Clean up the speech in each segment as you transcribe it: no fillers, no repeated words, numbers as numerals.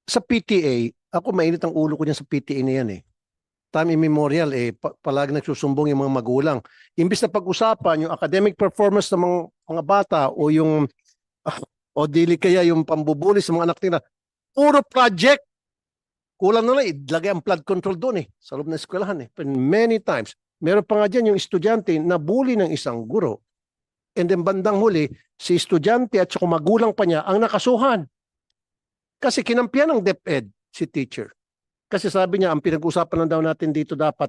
Sa PTA, ako mainit ang ulo ko niyan sa PTA na yan eh. Time immemorial palagi nagsusumbong yung mga magulang. Imbis na pag-usapan yung academic performance ng mga bata o yung o dili kaya yung pambubuli sa mga anak nila, puro project. Kulang na lang, ilagay ang flood control doon sa loob ng eskwelahan many times. Meron pa nga dyan yung estudyante na bully ng isang guro. And then bandang huli, si estudyante at saka magulang pa niya ang nakasuhan. Kasi kinampihan ng DepEd si teacher. Kasi sabi niya, ang pinag-usapan lang daw natin dito dapat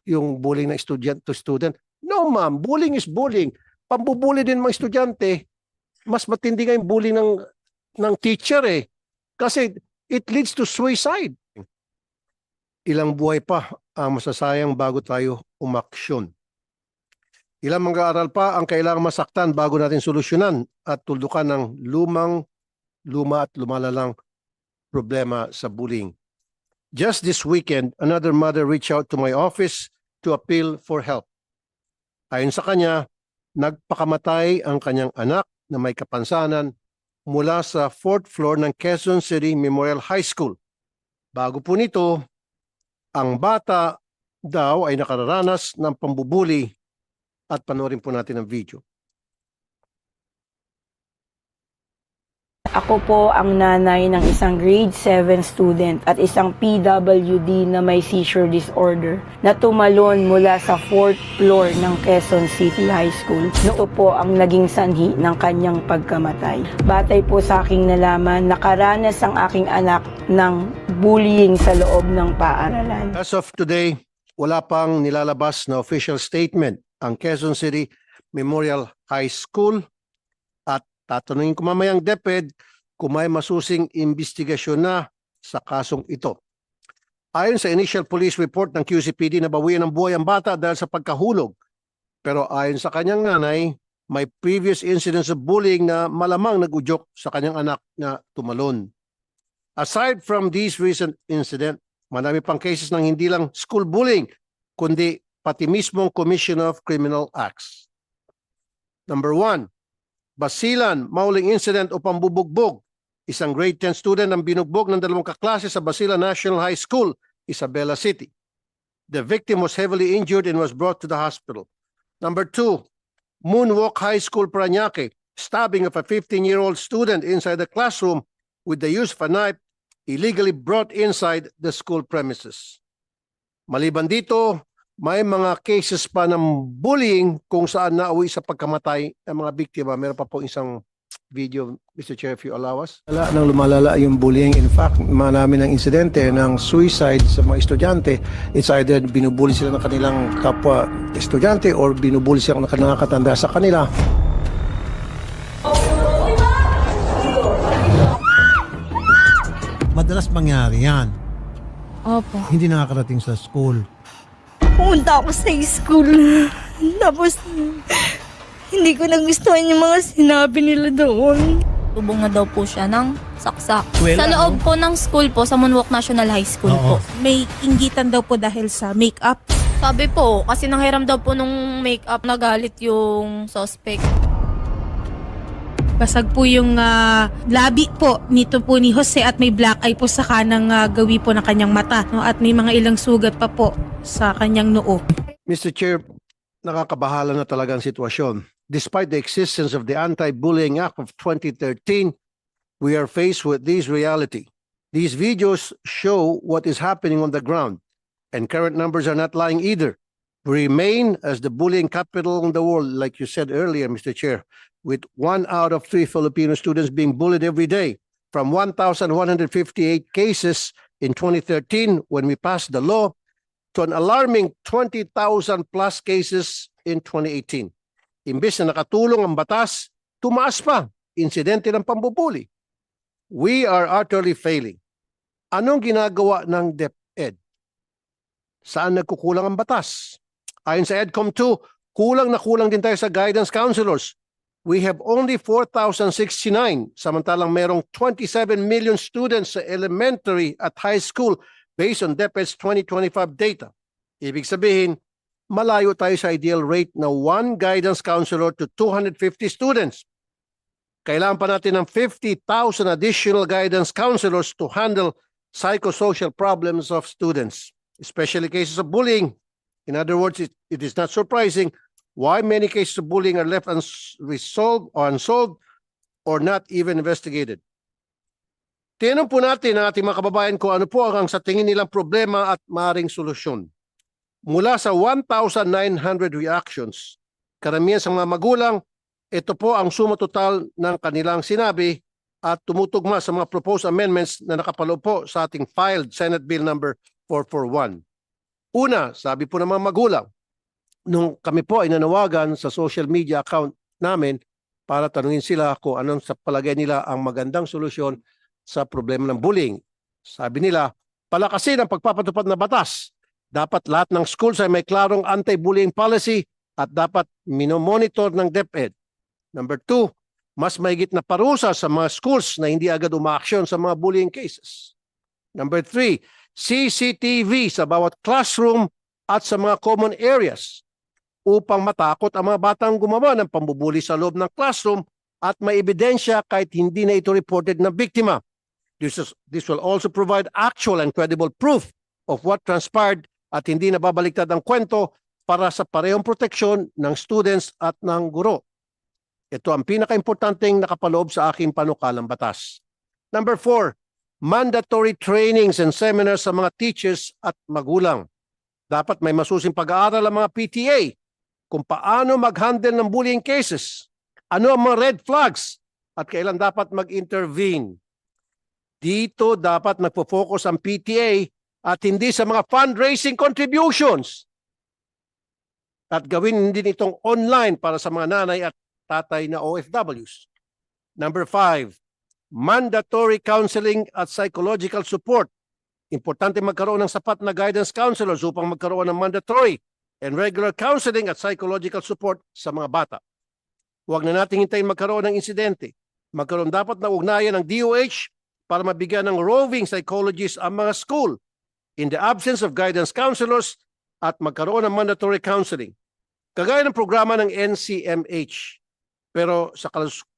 yung bullying ng student to student. No ma'am, bullying is bullying. Pambubuli din mga estudyante, mas matindi nga yung bullying ng teacher Kasi it leads to suicide. Ilang buhay pa ang masasayang bago tayo umaksyon. Ilang mag-aaral pa ang kailangang masaktan bago natin solusyonan at tuldukan ng luma at lumalalang problema sa bullying. Just this weekend, another mother reached out to my office to appeal for help. Ayon sa kanya, nagpakamatay ang kanyang anak na may kapansanan mula sa 4th floor ng Quezon City Memorial High School. Bago po nito, ang bata daw ay nakararanas ng pambubuli at panoorin po natin ang video. Ako po ang nanay ng isang grade 7 student at isang PWD na may seizure disorder na tumalon mula sa 4th floor ng Quezon City High School. Ito po ang naging sanhi ng kanyang pagkamatay. Batay po sa aking nalaman, nakaranas ang aking anak ng bullying sa loob ng paaralan. As of today, wala pang nilalabas na official statement ang Quezon City Memorial High School at tatanungin ko mamayang DepEd kung may masusing investigasyon na sa kasong ito. Ayon sa initial police report ng QCPD, nabawian ng buhay ang bata dahil sa pagkahulog. Pero ayon sa kanyang nanay, may previous incidents of bullying na malamang nagudyok sa kanyang anak na tumalon. Aside from these recent incidents, marami pang cases ng hindi lang school bullying, kundi pati mismong Commission of Criminal Acts. Number 1, Basilan, mauling incident o pambubugbog. Isang grade 10 student ang binugbog ng 2 kaklase sa Basilan National High School, Isabela City. The victim was heavily injured and was brought to the hospital. Number 2, Moonwalk High School, Parañaque, stabbing of a 15-year-old student inside the classroom with the use of a knife illegally brought inside the school premises. Maliban dito, may mga cases pa ng bullying kung saan nauwi sa pagkamatay ng mga biktima. Meron pa po isang video, Mr. Chair, if you allow us. Nang lumalala yung bullying, in fact, marami ng insidente ng suicide sa mga estudyante. It's either binubuli sila ng kanilang kapwa estudyante or binubuli sila ng nakakatanda sa kanila. Madalas mangyari yan. Opo. Hindi nakakarating sa school. Pumunta ako sa school. Tapos, hindi ko nagustuhan yung mga sinabi nila doon. Tubong na daw po siya ng saksak. Well, Sa loob po ng school po, sa Moonwalk National High School Oo. po. May inggitan daw po dahil sa makeup. Sabi po, kasi nanghiram daw po nung makeup, nagalit yung suspect. Basag po yung labi po nito po ni Jose at may black eye po sa kanang gawi po ng kanyang mata. No? At may mga ilang sugat pa po sa kanyang noo. Mr. Chair, nakakabahala na talaga ang sitwasyon. Despite the existence of the Anti-Bullying Act of 2013, we are faced with this reality. These videos show what is happening on the ground, and current numbers are not lying either. We remain as the bullying capital in the world, like you said earlier, Mr. Chair, with 1 out of 3 Filipino students being bullied every day, from 1,158 cases in 2013 when we passed the law to an alarming 20,000 plus cases in 2018. Imbes na nakatulong ang batas, tumaas pa, insidente ng pambubuli. We are utterly failing. Anong ginagawa ng DepEd? Saan nagkukulang ang batas? Ayon sa EDCOM2, kulang na kulang din tayo sa guidance counselors. We have only 4,069, samantalang merong 27 million students sa elementary at high school based on DepEd's 2025 data. Ibig sabihin, malayo tayo sa ideal rate na 1 guidance counselor to 250 students. Kailangan pa natin ng 50,000 additional guidance counselors to handle psychosocial problems of students, especially cases of bullying. In other words, it is not surprising why many cases of bullying are left unresolved or unsolved or not even investigated. Tinanong po natin ang ating mga kababayan kung ano po ang sa tingin nilang problema at maring solusyon. Mula sa 1,900 reactions, karamihan sa mga magulang, ito po ang suma total ng kanilang sinabi at tumutugma sa mga proposed amendments na nakapaloob po sa ating filed Senate Bill number 441. Una, sabi po ng mga magulang, nung kami po ay nanawagan sa social media account namin para tanungin sila kung anong sa palagay nila ang magandang solusyon sa problema ng bullying. Sabi nila, palakasin ang pagpapatupad na batas. Dapat lahat ng schools ay may klarong anti-bullying policy at dapat minomonitor ng DepEd. Number 2, mas mahigit na parusa sa mga schools na hindi agad umaaksyon sa mga bullying cases. Number 3, CCTV sa bawat classroom at sa mga common areas upang matakot ang mga batang gumawa ng pambubuli sa loob ng classroom at may ebidensya kahit hindi na ito reported na biktima. This will also provide actual and credible proof of what transpired at hindi nababaliktad ang kwento para sa parehong proteksyon ng students at ng guro. Ito ang pinaka-importanteng nakapaloob sa aking panukalang batas. Number 4, mandatory trainings and seminars sa mga teachers at magulang. Dapat may masusing pag-aaral ang mga PTA kung paano mag-handle ng bullying cases, ano ang mga red flags at kailan dapat mag-intervene. Dito dapat magpo-focus ang PTA at hindi sa mga fundraising contributions. At gawin din itong online para sa mga nanay at tatay na OFWs. Number 5, mandatory counseling at psychological support. Importante magkaroon ng sapat na guidance counselors upang magkaroon ng mandatory and regular counseling at psychological support sa mga bata. Huwag na natin hintayin magkaroon ng insidente. Magkaroon dapat ng ugnayan ng DOH para mabigyan ng roving psychologists ang mga school in the absence of guidance counselors at magkaroon ng mandatory counseling. Kagaya ng programa ng NCMH. Pero sa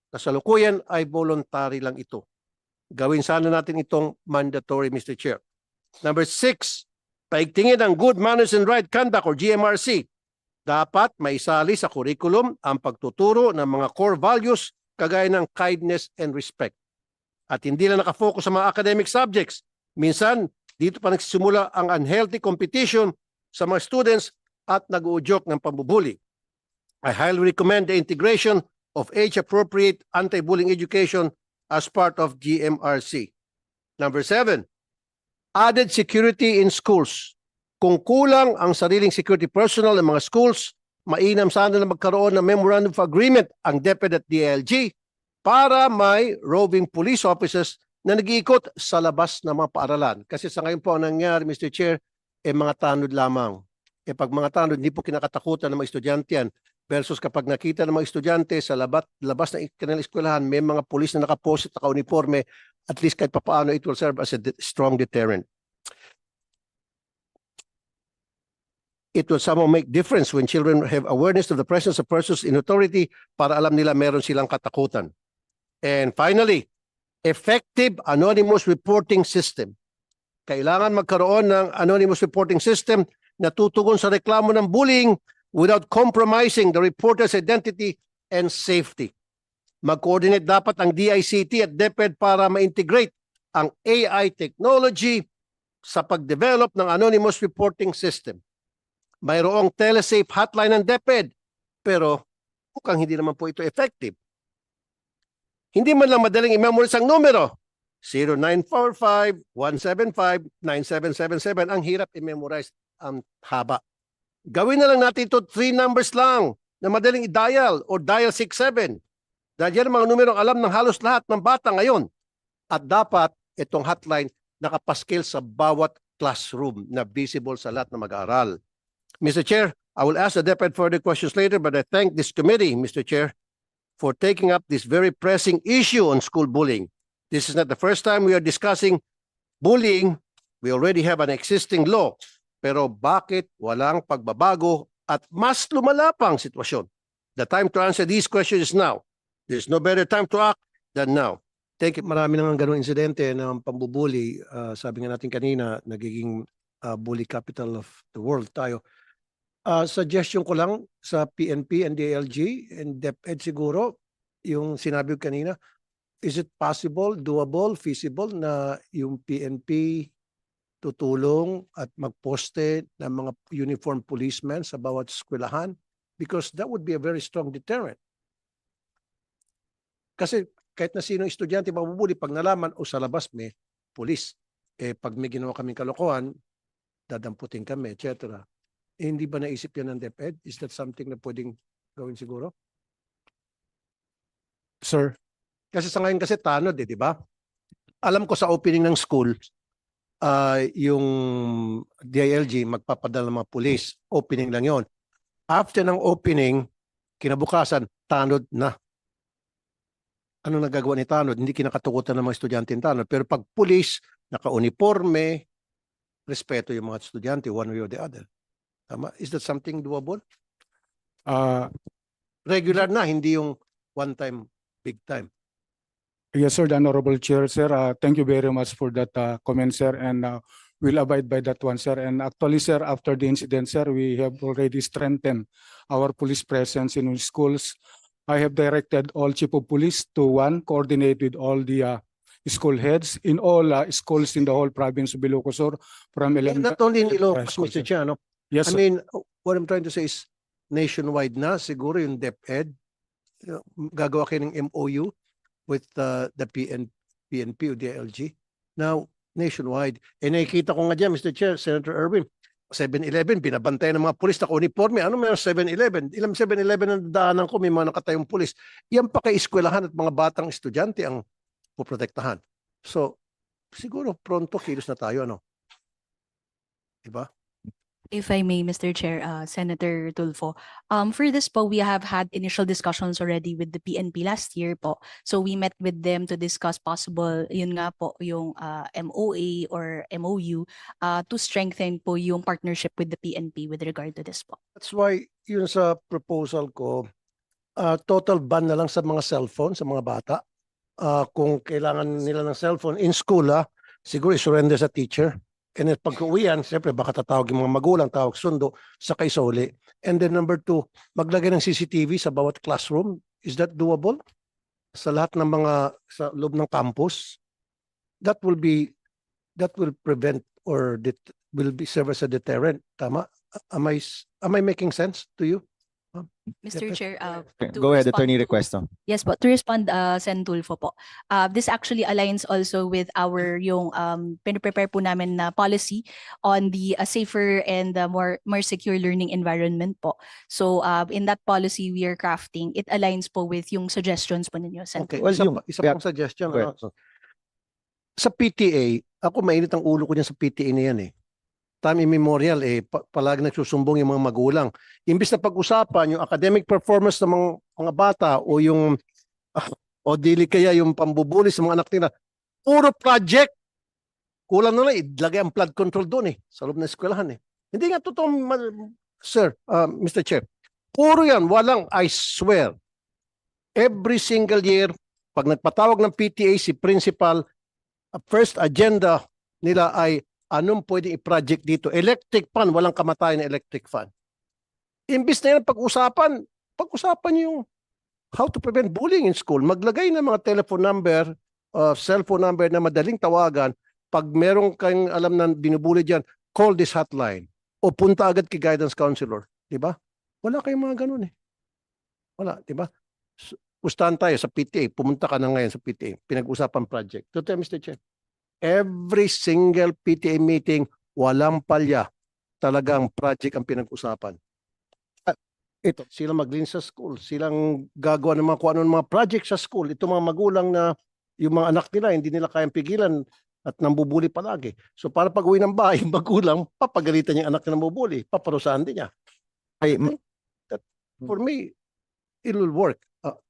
kasalukuyan ay voluntary lang ito. Gawin sana natin itong mandatory, Mr. Chair. Number 6, paigtingin ang Good Manners and Right Conduct or GMRC. Dapat maisali sa curriculum ang pagtuturo ng mga core values kagaya ng kindness and respect. At hindi lang nakafocus sa mga academic subjects. Minsan, dito pa nagsisimula ang unhealthy competition sa mga students at nag-uudyok ng pambubuli. I highly recommend the integration of age-appropriate anti-bullying education as part of GMRC. Number 7, added security in schools. Kung kulang ang sariling security personnel ng mga schools, mainam sana na magkaroon ng memorandum of agreement ang DepEd at DILG para may roving police officers na nag-iikot sa labas ng mga paaralan. Kasi sa ngayon po ang nangyari, Mr. Chair, mga tanod lamang. Pag mga tanod, hindi po kinakatakutan ng mga estudyante yan. Versus kapag nakita ng mga estudyante sa labas ng kanilang eskwelahan, may mga pulis na nakaposit, naka-uniforme, at least kahit papaano it will serve as a strong deterrent. It will somehow make difference when children have awareness of the presence of persons in authority para alam nila meron silang katakutan. And finally, effective anonymous reporting system. Kailangan magkaroon ng anonymous reporting system na tutugon sa reklamo ng bullying without compromising the reporter's identity and safety. Mag-coordinate dapat ang DICT at DepEd para ma-integrate ang AI technology sa pag-develop ng anonymous reporting system. Mayroong telesafe hotline ng DepEd, pero mukhang hindi naman po ito effective. Hindi man lang madaling i-memorize ang numero. 0945-175-9777. Ang hirap i-memorize ang haba. Gawin na lang natin ito 3 numbers lang na madaling i-dial or dial 67. Dahil yan ang mga numerong alam ng halos lahat ng bata ngayon. At dapat itong hotline nakapaskil sa bawat classroom na visible sa lahat ng mag-aaral. Mr. Chair, I will ask the DepEd further questions later, but I thank this committee, Mr. Chair, for taking up this very pressing issue on school bullying. This is not the first time we are discussing bullying. We already have an existing law. Pero bakit walang pagbabago at mas lumala pa ang sitwasyon? The time to answer these questions is now. There's no better time to act than now. Thank you. Marami nang ganung insidente ng pambubuli. Sabi nga natin kanina, nagiging bully capital of the world tayo. Suggestion ko lang sa PNP and DILG and DepEd siguro, yung sinabi ko kanina, is it possible, doable, feasible na yung PNP tutulong at magposte ng mga uniformed policemen sa bawat eskwelahan? Because that would be a very strong deterrent. Kasi kahit na sino estudyante mabubuli, pag nalaman o sa labas may pulis, pag may ginawa kaming kalokohan, dadamputin kami, etc. Hindi ba naisip yan ng DepEd? Is that something na pwedeng gawin siguro? Sir? Kasi sa ngayon kasi tanod di ba? Alam ko sa opening ng school, yung DILG magpapadala ng mga pulis. Opening lang yon. After ng opening, kinabukasan, tanod na. Ano nagagawa ni tanod? Hindi kinakatukutan ng mga estudyante ng tanod. Pero pag pulis, naka-uniforme, respeto yung mga estudyante one way or the other. Tama? Is that something doable? Regular na, hindi yung one time, big time. Yes, sir. The Honorable Chair, sir. Thank you very much for that comment, sir. And we'll abide by that one, sir. And actually, sir, after the incident, sir, we have already strengthened our police presence in schools. I have directed all chief of police to coordinate with all the school heads in all schools in the whole province of Ilocos Sur from And not only in Ilocos, school, Mr. sir. Chair, no? Yes, I sir. mean, what I'm trying to say is nationwide na, siguro yung DepEd, gagawa kayo ng MOU with the PNP o DILG. Now, nationwide. Nakikita ko nga dyan, Mr. Chair, Senator Erwin, 7-Eleven, binabantay ng mga pulis na uniforme. Ano meron 7-Eleven? Ilang 7-Eleven ang daanan ko, may mga nakatayong pulis. Yan pa kay eskwelahan at mga batang estudyante ang puprotektahan. So, siguro pronto kilos na tayo, ano? Diba? If I may, Mr. Chair, Senator Tulfo, for this po, we have had initial discussions already with the PNP last year po. So we met with them to discuss possible, yun nga po, yung MOA or MOU to strengthen po yung partnership with the PNP with regard to this po. That's why yun sa proposal ko, total ban na lang sa mga cellphone, sa mga bata. Kung kailangan nila ng cellphone in school, siguro i-surrender sa teacher. And then pag-uwian, siyempre baka tatawag yung mga magulang, tawag sundo, saka isoli. And then number 2, maglagay ng CCTV sa bawat classroom. Is that doable? Sa lahat ng mga, sa loob ng campus? That will prevent or will be serve as a deterrent. Tama? Am I making sense to you? Mr. Yes, Chair, to Go ahead, respond Attorney to- Requesto. Yes po, to respond, Sen Tulfo po. This actually aligns also with our yung piniprepare po namin na policy on the safer and more secure learning environment po. So in that policy we are crafting, it aligns po with yung suggestions po ninyo, Sen. Okay, Well, isa pang suggestion. Go ahead. Sa PTA, ako mainit ang ulo ko dyan sa PTA na yan eh. Time immemorial palagi nagsusumbong yung mga magulang. Imbis na pag-usapan yung academic performance ng mga bata o yung o dili kaya yung pambubuli sa mga anak nila, puro project. Kulang na lang, ilagay ang flood control doon sa loob ng eskwelahan Hindi nga totoo, sir, Mr. Chair. Puro yan, walang, I swear. Every single year, pag nagpatawag ng PTA si principal, first agenda nila ay anong pwedeng i-project dito? Electric fan, walang kamatayan na electric fan. Imbis na yan pag-usapan yung how to prevent bullying in school. Maglagay ng mga telephone number, cellphone number na madaling tawagan. Pag merong kayong alam na binubuli dyan, call this hotline. O punta agad kay guidance counselor. Diba? Wala kayong mga ganun Wala, diba? Pustahan tayo sa PTA. Pumunta ka na ngayon sa PTA. Pinag-usapan project. Totoo, Mr. Chair. Every single PTA meeting, walang palya. Talagang project ang pinag-usapan. Ito, sila maglinis sa school. Silang gagawa ng mga kung ano mga project sa school. Ito mga magulang na yung mga anak nila, hindi nila kayang pigilan at nambubuli palagi. So para pag uwi ng bahay, magulang, papagalitan yung anak na nambubuli. Paparusahan din niya. For me, it will work.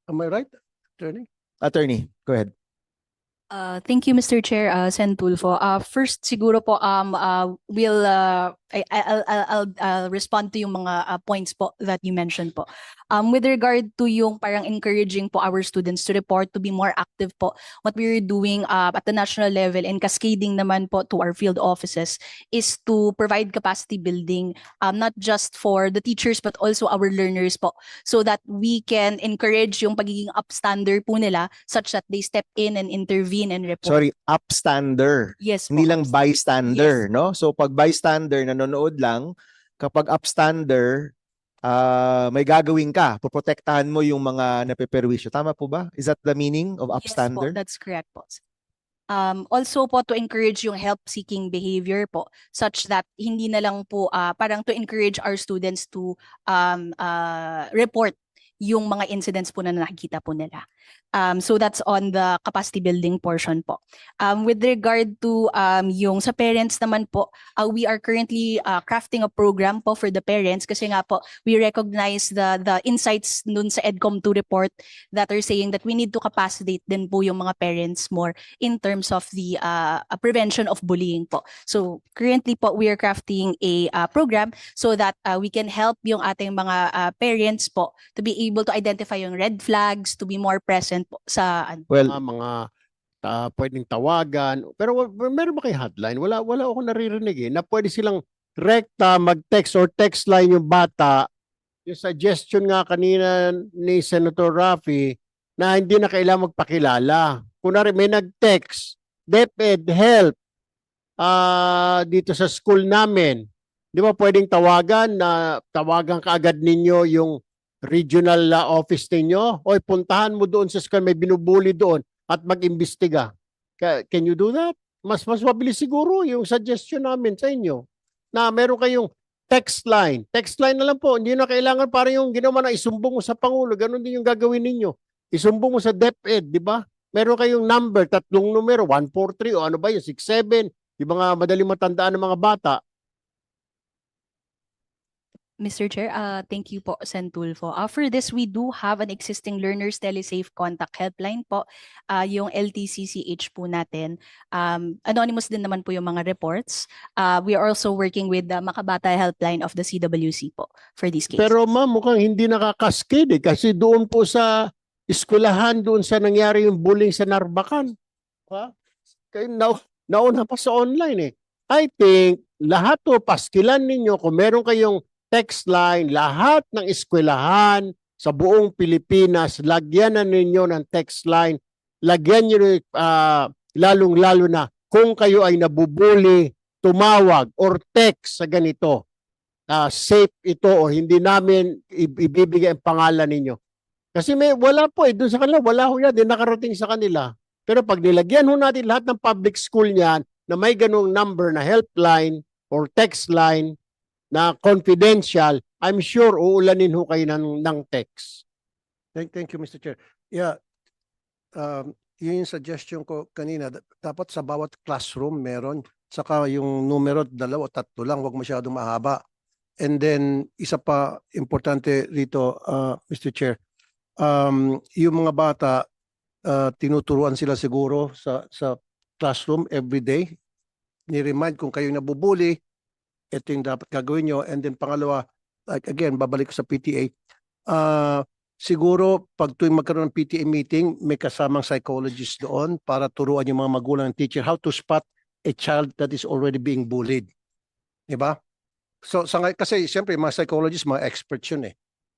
Am I right, Attorney? Attorney, go ahead. Thank you, Mr. Chair, Sen Tulfo. First, siguro po, I'll respond to yung mga points po that you mentioned po. With regard to yung parang encouraging po our students to report, to be more active po, what we're doing at the national level and cascading naman po to our field offices is to provide capacity building, not just for the teachers but also our learners po, so that we can encourage yung pagiging upstander po nila such that they step in and intervene and report. Sorry, upstander. Yes po. Hindi lang bystander, no? So pag bystander, nanonood lang, kapag upstander, may gagawin ka, poprotektahan mo yung mga napeperwisyo. Tama po ba? Is that the meaning of upstander? Yes po, that's correct po. Also po to encourage yung help-seeking behavior po, such that hindi na lang po parang to encourage our students to report yung mga incidents po na nakikita po nila. So that's on the capacity building portion po. With regard to yung sa parents naman po, we are currently crafting a program po for the parents kasi nga po we recognize the insights dun sa EDCOM2 report that are saying that we need to capacitate din po yung mga parents more in terms of the prevention of bullying po. So currently po we are crafting a program so that we can help yung ating mga parents po to be able to identify yung red flags, to be more present po sa Well, Mga pwedeng tawagan. Pero meron ba kayo hotline? Wala ako naririnig na pwede silang rekta, mag-text or text line yung bata. Yung suggestion nga kanina ni Senator Raffy na hindi na kailangan magpakilala. Kunwari may nag-text, DepEd, help, dito sa school namin. Di ba pwedeng tawagan kaagad ninyo yung regional office ninyo? Oy, puntahan mo doon sa school, may binubuli doon at mag-imbestiga. Can you do that? Mas mabilis siguro yung suggestion namin sa inyo na meron kayong text line. Text line na lang po. Hindi na kailangan parang yung ginawa na isumbong mo sa Pangulo. Ganon din yung gagawin ninyo. Isumbong mo sa DepEd, di ba? Meron kayong number, 3 numero, 143 o ano ba yun, 67, yung mga madaling matandaan ng mga bata. Mr. Chair, thank you po, Sen. Tulfo. For this, we do have an existing Learners Telesafe Contact Helpline po, yung LTCCH po natin. Anonymous din naman po yung mga reports. We are also working with the Makabata Helpline of the CWC po for these cases. Pero ma'am, mukhang hindi nakakaskid kasi doon po sa eskwelahan, doon sa nangyari yung bullying sa Narbacan. Ha? Kaya nauna pa sa online I think lahat to paskilan ninyo kung meron kayong text line, lahat ng eskwelahan sa buong Pilipinas, lagyan na ninyo ng text line, lagyan nyo lalong-lalo na kung kayo ay nabubuli, tumawag or text sa ganito. Safe ito o hindi namin ibibigay ang pangalan ninyo. Kasi wala po doon sa kanila, wala ho yan, din nakarating sa kanila. Pero pag nilagyan ho natin lahat ng public school niyan na may ganung number na helpline or text line, na confidential, I'm sure uulanin ho kayo ng text. Thank you, Mr. Chair. Yeah, yun yung suggestion ko kanina. Dapat sa bawat classroom meron. Saka yung numero 2 o 3 lang, huwag masyadong mahaba. And then, isa pa importante rito, Mr. Chair, yung mga bata, tinuturuan sila siguro sa classroom every day. Ni-remind kung kayo nabubuli, ito yung dapat gagawin nyo. And then pangalawa, like again, babalik ko sa PTA. Siguro, pag tuwing magkaroon ng PTA meeting, may kasamang psychologist doon para turuan yung mga magulang ng teacher how to spot a child that is already being bullied. Diba? So, kasi siyempre, mga psychologists, mga experts yun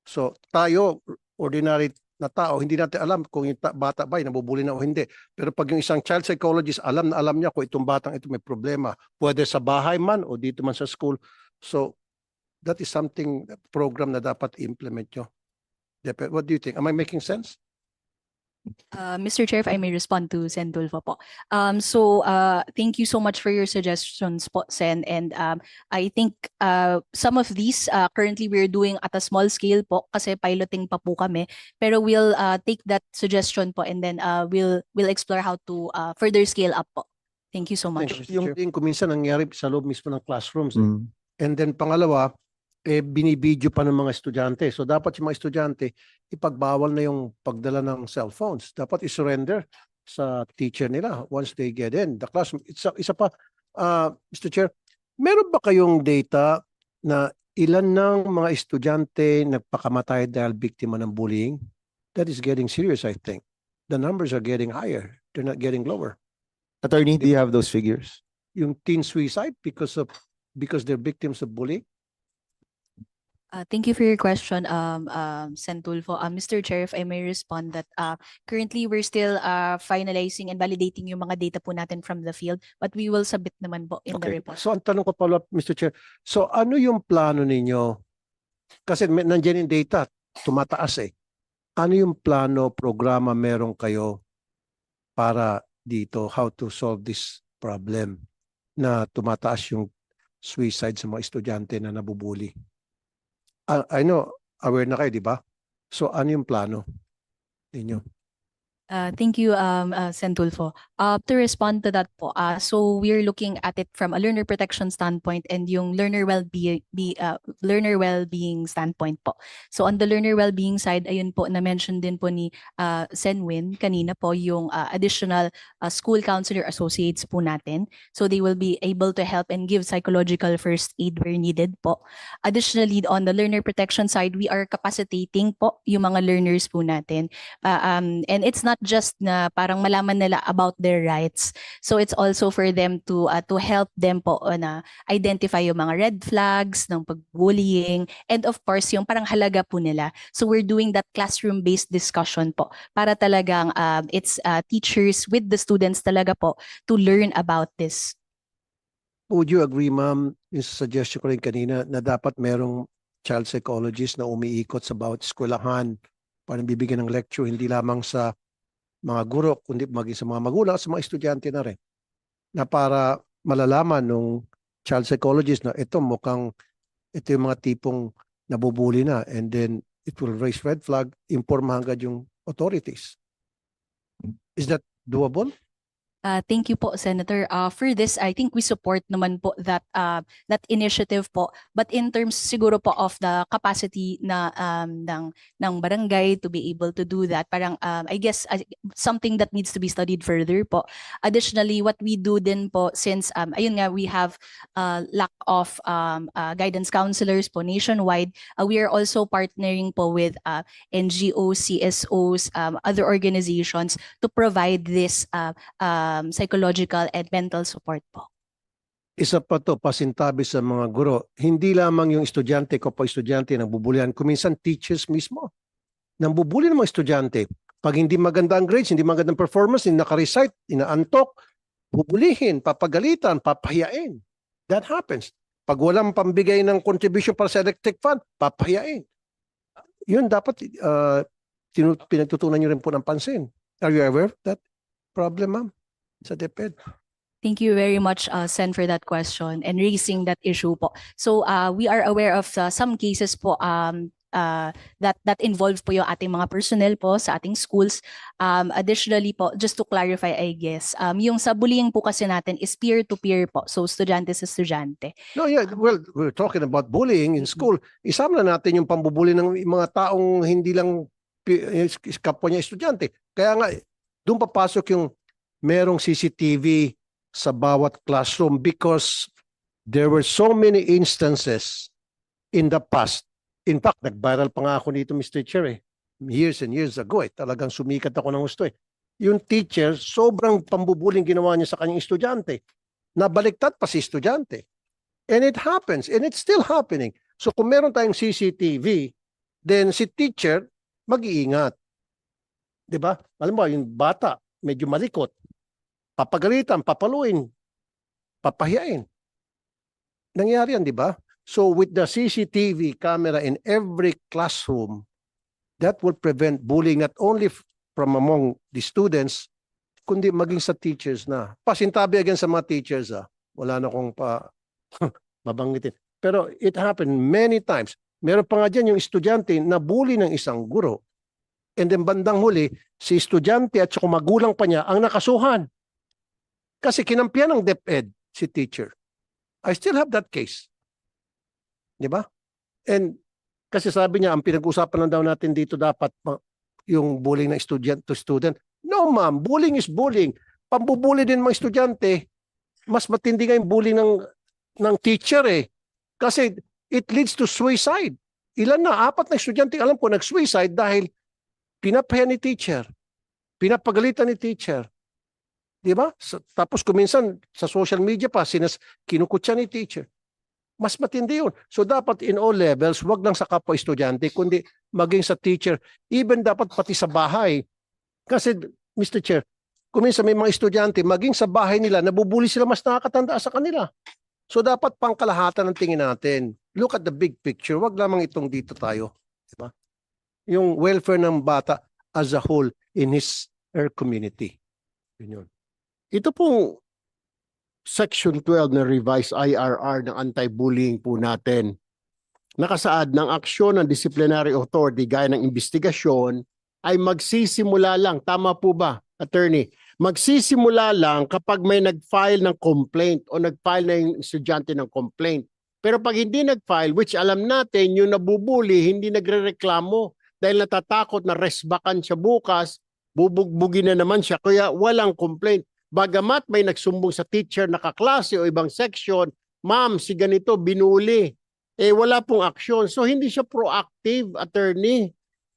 So, tayo, ordinary na tao, hindi natin alam kung yung bata ba ay nabubuli na o hindi. Pero pag yung isang child psychologist, alam na alam niya kung itong batang ito may problema. Pwede sa bahay man o dito man sa school. So, that is something, program na dapat i-implement nyo. What do you think? Am I making sense? Mr. Chair, if I may respond to Sen. Tulfo po. Thank you so much for your suggestions po, Sen. And I think some of these currently we're doing at a small scale po kasi piloting pa po kami. Pero we'll take that suggestion po and then we'll explore how to further scale up po. Thank you so much. Yung kuminsan nangyari sa loob mismo ng classrooms. And then pangalawa, binibidyo pa ng mga estudyante. So dapat yung mga estudyante, ipagbawal na yung pagdala ng cellphones. Dapat i-surrender sa teacher nila once they get in the classroom. Isa pa, Mr. Chair, meron ba kayong data na ilan ng mga estudyante nagpakamatay dahil biktima ng bullying? That is getting serious, I think. The numbers are getting higher. They're not getting lower. Attorney, do you have those figures? Yung teen suicide because they're victims of bullying. Thank you for your question, Sen. Tulfo. Mr. Chair, if I may respond that currently we're still finalizing and validating yung mga data po natin from the field, but we will submit naman po in the report. So ang tanong ko pala, Mr. Chair, so ano yung plano ninyo? Kasi nandiyan yung data, tumataas eh. Ano yung plano, programa meron kayo para dito, how to solve this problem na tumataas yung suicide sa mga estudyante na nabubuli? I know, aware na kayo, di ba? So ano yung plano ninyo? Thank you, Sen. Tulfo. To respond to that po, so we're looking at it from a learner protection standpoint and yung learner well-being standpoint po. So on the learner well-being side, ayun po, na-mention din po ni Sen. Win kanina po yung additional school counselor associates po natin. So they will be able to help and give psychological first aid where needed po. Additionally, on the learner protection side, we are capacitating po yung mga learners po natin. And it's not just na parang malaman nila about their rights. So it's also for them to help them po na identify yung mga red flags ng pagbullying and of course yung parang halaga po nila. So we're doing that classroom-based discussion po para talagang it's teachers with the students talaga po to learn about this. Would you agree, ma'am, yung suggestion ko rin kanina na dapat merong child psychologist na umiikot sa bawat eskwelahan para bibigyan ng lecture, hindi lamang sa mga guro, kundi maging sa mga magulang at sa mga estudyante na rin. Na para malalaman nung child psychologist na ito yung mga tipong nabubuli na and then it will raise red flag, impormahan agad yung authorities. Is that doable? Thank you po, Senator. For this, I think we support naman po that initiative po. But in terms siguro po of the capacity na ng barangay to be able to do that, parang I guess something that needs to be studied further po. Additionally, what we do din po since ayun nga we have lack of guidance counselors po nationwide, we are also partnering po with NGOs, CSOs, other organizations to provide this psychological and mental support po. Isa pa to, pasintabi sa mga guro. Hindi lamang yung estudyante, kapag estudyante nang bubulihan, kuminsan teachers mismo nang bubuli ng mga estudyante. Pag hindi maganda ang grades, hindi maganda ang performance, hindi naka-recite, inaantok, bubulihin, papagalitan, papahiyain. That happens. Pag walang pambigay ng contribution para sa electric fund, papahiyain. Yun dapat pinagtutunan nyo rin po ng pansin. Are you aware of that problem, ma'am? Sa DepEd. Thank you very much, Sen, for that question and raising that issue po. So we are aware of some cases po that involve po yung ating mga personnel po sa ating schools. Additionally po, just to clarify, I guess, yung sa bullying po kasi natin is peer-to-peer po. So estudyante sa estudyante. No, yeah, well, we're talking about bullying in school. Isama na natin yung pambubuli ng mga taong hindi lang kapwa niya estudyante. Kaya nga, doon papasok yung merong CCTV sa bawat classroom because there were so many instances in the past. In fact, nag-viral pa nga ako dito, Mr. Chair, years and years ago. Talagang sumikat ako ng gusto. Yung teacher, sobrang pambubuling ginawa niya sa kanyang estudyante. Nabaliktad pa si estudyante. And it happens. And it's still happening. So kung meron tayong CCTV, then si teacher, mag-iingat. Diba? Alam mo, yung bata, medyo malikot. Papagalitan, papaluin, papahiyain. Nangyari yan, di ba? So with the CCTV camera in every classroom, that will prevent bullying not only from among the students, kundi maging sa teachers na. Pasintabi again sa mga teachers. Wala na akong mabanggitin. Pero it happened many times. Meron pa nga dyan yung estudyante na bully ng isang guro. And then bandang huli, si estudyante at saka magulang pa niya ang nakasuhan. Kasi kinampihan ng DepEd si teacher. I still have that case. Di ba? And kasi sabi niya, ang pinag-usapan lang daw natin dito dapat yung bullying ng student to student. No ma'am, bullying is bullying. Pambubuli din mga estudyante, mas matindi nga yung bullying ng teacher eh. Kasi it leads to suicide. Ilan na, 4 na estudyante alam ko nag-suicide dahil pinapahiya ni teacher, pinapagalitan ni teacher. Di ba? Tapos kuminsan sa social media pa, kinukutya ni teacher. Mas matindi yun. So dapat in all levels, wag lang sa kapwa estudyante, kundi maging sa teacher, even dapat pati sa bahay. Kasi, Mr. Chair, kuminsan may mga estudyante, maging sa bahay nila, nabubuli sila mas nakakatanda sa kanila. So dapat pangkalahatan ng tingin natin. Look at the big picture. Wag lamang itong dito tayo. Diba? Yung welfare ng bata as a whole in her community. Yun. Ito pong Section 12 na revised IRR ng anti-bullying po natin. Nakasaad ng aksyon ng disciplinary authority gaya ng investigasyon ay magsisimula lang. Tama po ba, attorney? Magsisimula lang kapag may nag-file ng complaint o nag-file na yung estudyante ng complaint. Pero pag hindi nag-file, which alam natin yung nabubuli, hindi nagre-reklamo dahil natatakot na resbakan siya bukas, bubugbugin na naman siya, kaya walang complaint. Bagamat may nagsumbong sa teacher na kaklase o ibang section, ma'am, si ganito binuli. Wala pong aksyon. So hindi siya proactive, attorney.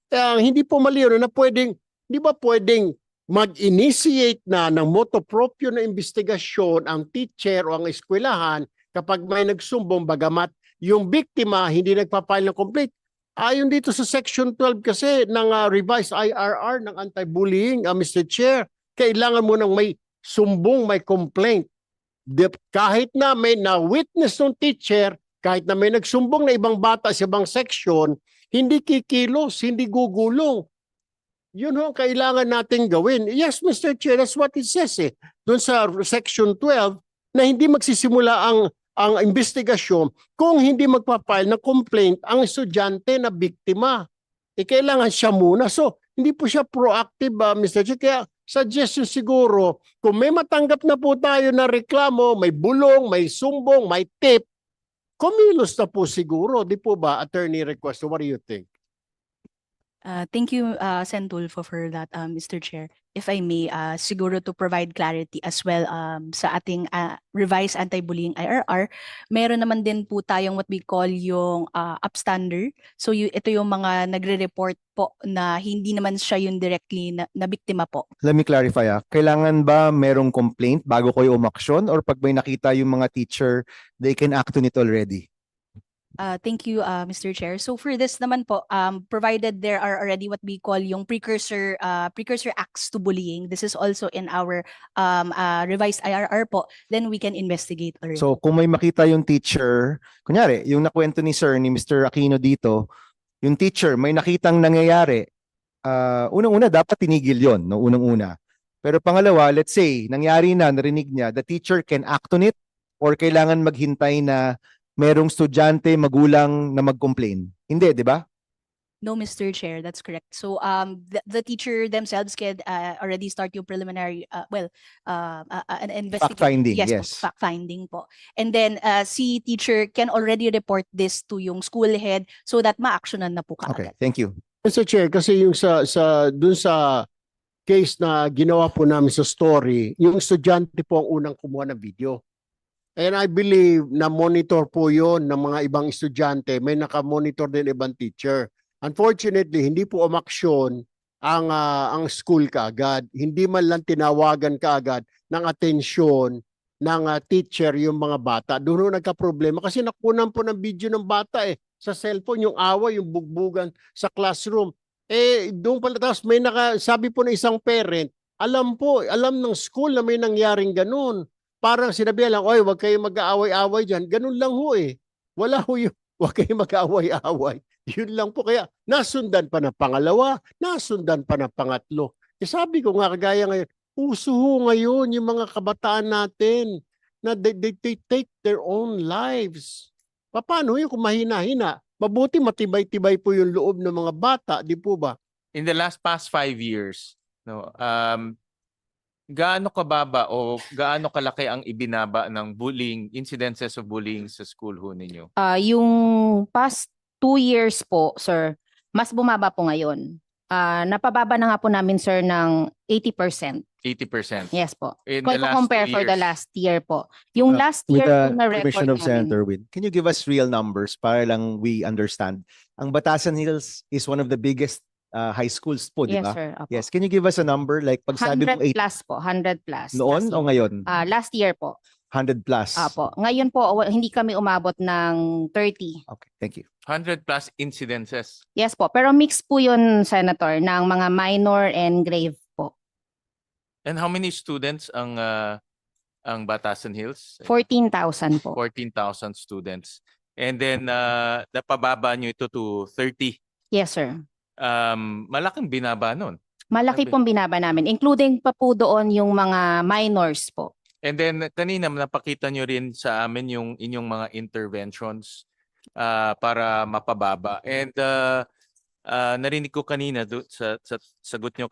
Hindi po mali na pwedeng, di ba pwedeng mag-initiate na ng motu proprio na investigasyon ang teacher o ang eskwelahan kapag may nagsumbong bagamat yung biktima hindi nagpapile ng complaint. Ayon dito sa Section 12 kasi ng revised IRR ng anti-bullying, Mr. Chair, kailangan mo nang may sumbong, may complaint. Kahit na may na-witness ng teacher, kahit na may nagsumbong na ibang bata sa ibang section, hindi kikilos, hindi gugulong. Yun ho ang kailangan natin gawin. Yes, Mr. Chair, that's what it says doon sa Section 12 na hindi magsisimula ang investigasyon kung hindi magpapile ng complaint ang estudyante na biktima. Kailangan siya muna. So, hindi po siya proactive, Mr. Chair. Kaya suggestion siguro, kung may matanggap na po tayo na reklamo, may bulong, may sumbong, may tip, kumilos na po siguro. Di po ba, Attorney Request? What do you think? Thank you, Sen. Tulfo, for that, Mr. Chair. If I may, siguro to provide clarity as well sa ating revised anti-bullying IRR, meron naman din po tayong what we call yung upstander. So ito yung mga nagre-report po na hindi naman siya yung directly na biktima po. Let me clarify. Kailangan ba merong complaint bago kayo umaksyon or pag may nakita yung mga teacher, they can act on it already? Thank you, Mr. Chair. So for this naman po, provided there are already what we call yung precursor acts to bullying, this is also in our revised IRR po, then we can investigate already. So kung may makita yung teacher, kunyari, yung nakwento ni Sir, ni Mr. Aquino dito, yung teacher, may nakitang nangyayari, unang-una dapat tinigil yon, no? Unang-una. Pero pangalawa, let's say, nangyari na, narinig niya, the teacher can act on it or kailangan maghintay na merong estudyante, magulang na mag-complain? Hindi, di ba? No, Mr. Chair, that's correct. So the teacher themselves can already start yung preliminary, an investigation. Fact-finding, Yes, yes. po, fact-finding po. And then si teacher can already report this to yung school head so that ma-actionan na po Okay, kaagad. thank you. Mr. Chair, kasi yung dun sa case na ginawa po namin sa story, yung estudyante po ang unang kumuha ng video. And I believe na monitor po yon ng mga ibang estudyante. May nakamonitor din ibang teacher. Unfortunately, hindi po umaksyon ang school kaagad. Hindi man lang tinawagan kaagad ng atensyon ng teacher yung mga bata. Doon nagka-problema kasi nakunan po ng video ng bata sa cellphone, yung away, yung bugbugan sa classroom. Doon pala, tapos may sabi po ng isang parent, alam ng school na may nangyaring ganun. Parang sinabi lang, oy, wag kayong mag-aaway-away dyan. Ganun lang ho Wala ho yung, wag kayong mag-aaway-away. Yun lang po. Kaya nasundan pa na pangalawa, nasundan pa na pangatlo. Sabi ko nga, kagaya ngayon, uso ho ngayon yung mga kabataan natin na they take their own lives. Paano yun kung mahina-hina? Mabuti matibay-tibay po yung loob ng mga bata, di po ba? In the past 5 years, no, gaano kababa o gaano kalaki ang ibinaba ng bullying, incidences of bullying sa school ho ninyo? Yung past 2 years po, sir, mas bumaba po ngayon. Napababa na nga po namin, sir, ng 80%. 80%. Yes po. In Kung the last compare 2 for the years. last year po. Yung last With year the po na permission record of Senator namin. Win, can you give us real numbers para lang we understand? Ang Batasan Hills is one of the biggest high schools po, di Yes, ba? sir. Apo. Yes, can you give us a number? Like pag sabi mo 100 plus po. 100 plus. noon last o year. ngayon? Last year po. 100 plus. Apo. Ngayon po, hindi kami umabot ng 30. Okay, thank you. 100 plus incidences. Yes po. Pero mix po yun, Senator, ng mga minor and grave po. And how many students ang Batasan Hills? 14,000 po. 14,000 students. And then napababa nyo ito to 30. Yes, sir. Malaking binaba nun. Malaki pong binaba namin. Including pa po doon yung mga minors po. And then kanina napakita nyo rin sa amin yung inyong mga interventions para mapababa. And narinig ko kanina sa sagot nyo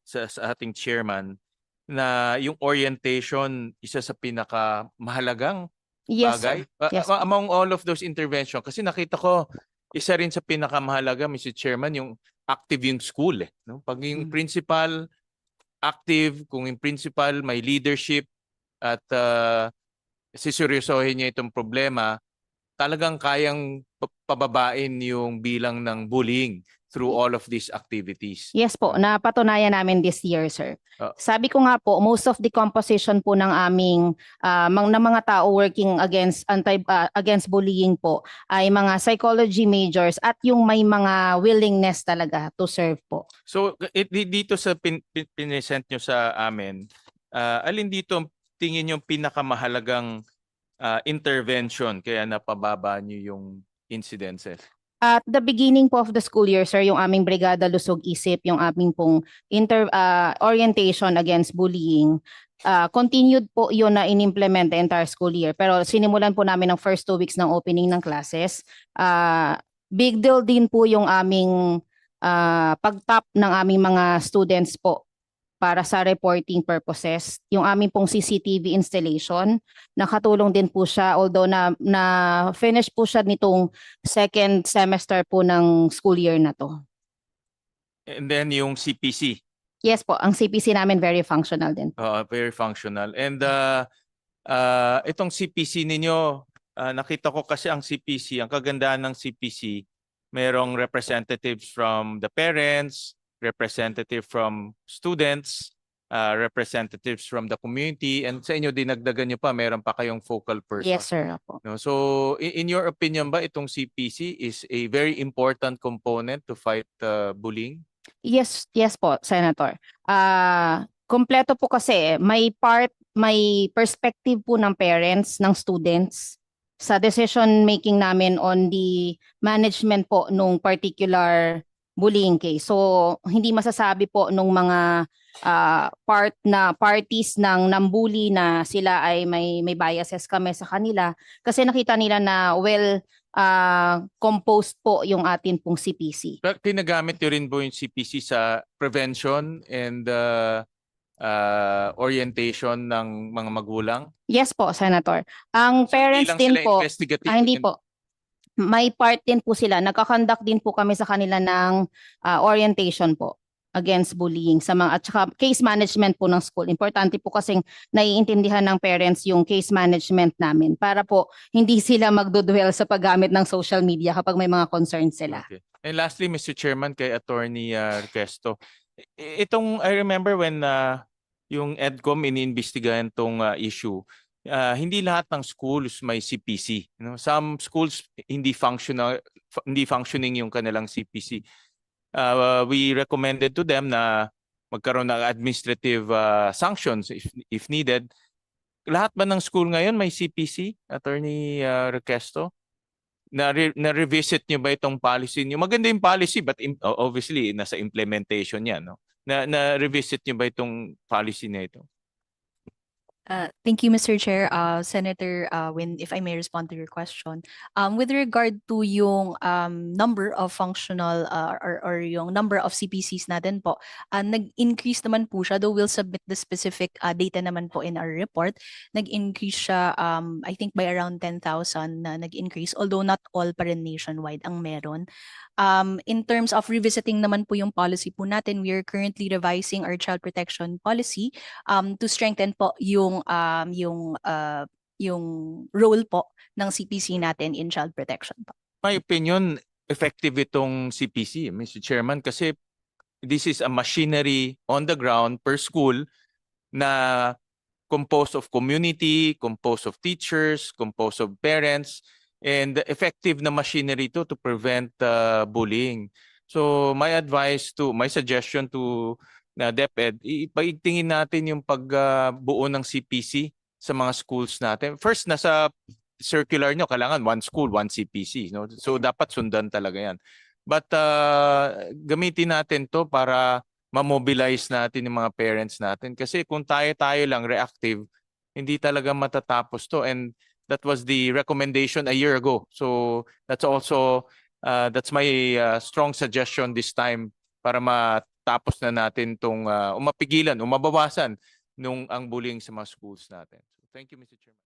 sa ating chairman na yung orientation isa sa pinakamahalagang Yes, bagay. sir. Yes. Among all of those interventions, kasi nakita ko isa rin sa pinakamahalaga, Mr. Chairman, yung active yung school. No? Pag yung principal active, kung yung principal may leadership at siseryosohin niya itong problema, talagang kayang pababain yung bilang ng bullying through all of these activities. Yes po, napatunayan namin this year, sir. Ah. Sabi ko nga po, most of the composition po ng aming ng mga tao working against bullying po ay mga psychology majors at yung may mga willingness talaga to serve po. So dito sa pinesent nyo sa amin, alin dito tingin yung pinakamahalagang intervention kaya napababa nyo yung incidences? At the beginning po of the school year, sir, yung aming Brigada Lusog Isip, yung aming pong orientation against bullying, continued po yun na in-implement the entire school year. Pero sinimulan po namin ng first 2 weeks ng opening ng classes. Big deal din po yung aming pag-top ng aming mga students po para sa reporting purposes. Yung aming pong CCTV installation, nakatulong din po siya, although na finish po siya nitong second semester po ng school year na to. And then yung CPC. Yes po, ang CPC namin very functional din. Very functional. And itong CPC ninyo, nakita ko kasi ang CPC, ang kagandahan ng CPC, merong representatives from the parents, representative from students, representatives from the community, and sa inyo dinagdagan nyo pa, meron pa kayong focal person. Yes, sir. Apo. No? So in your opinion ba itong CPC is a very important component to fight bullying? Yes po, Senator. Kompleto po kasi may perspective po ng parents, ng students sa decision making namin on the management po nung particular bullying case. So hindi masasabi po nung mga parties ng bully na sila ay may biases kami sa kanila kasi nakita nila na composed po yung atin pong CPC. Pero ginagamit nyo rin po yung CPC sa prevention and orientation ng mga magulang? Yes po, Senator. Ang parents Ilang din sila po, investigative hindi and- po. May part din po sila. Nagkakonduct din po kami sa kanila ng orientation po against bullying sa mga at saka case management po ng school. Importante po kasing naiintindihan ng parents yung case management namin para po hindi sila magdudwell sa paggamit ng social media kapag may mga concerns sila. Okay. And lastly, Mr. Chairman, kay Attorney Requesto, itong I remember when yung EDCOM iniimbestigahan tong issue, hindi lahat ng schools may CPC. You know? Some schools hindi functioning yung kanilang CPC. We recommended to them na magkaroon ng administrative sanctions if needed. Lahat ba ng school ngayon may CPC, Attorney Requesto? Na-revisit nyo ba itong policy nyo? Maganda yung policy but obviously nasa implementation yan. No? Na-revisit nyo ba itong policy na ito? Thank you, Mr. Chair. Senator Win, if I may respond to your question. With regard to yung number of functional or yung number of CPCs natin po, nag-increase naman po siya, though we'll submit the specific data naman po in our report. Nag-increase siya, I think by around 10,000 na nag-increase, although not all pa rin nationwide ang meron. In terms of revisiting naman po yung policy po natin, we are currently revising our child protection policy to strengthen po yung role po ng CPC natin in child protection po. My opinion, effective itong CPC, Mr. Chairman, kasi this is a machinery on the ground per school na composed of community, composed of teachers, composed of parents, and effective na machinery to prevent bullying. So my suggestion to DepEd, ipaigtingin natin yung pagbuo ng CPC sa mga schools natin. First, nasa circular nyo, kailangan one school, one CPC. No? So dapat sundan talaga yan. But gamitin natin to para ma-mobilize natin yung mga parents natin. Kasi kung tayo lang reactive, hindi talaga matatapos to. And that was the recommendation a year ago. So that's also, that's my strong suggestion this time para matapos na natin itong mapigilan o mabawasan ang bullying sa mga schools natin. So, thank you, Mr. Chairman.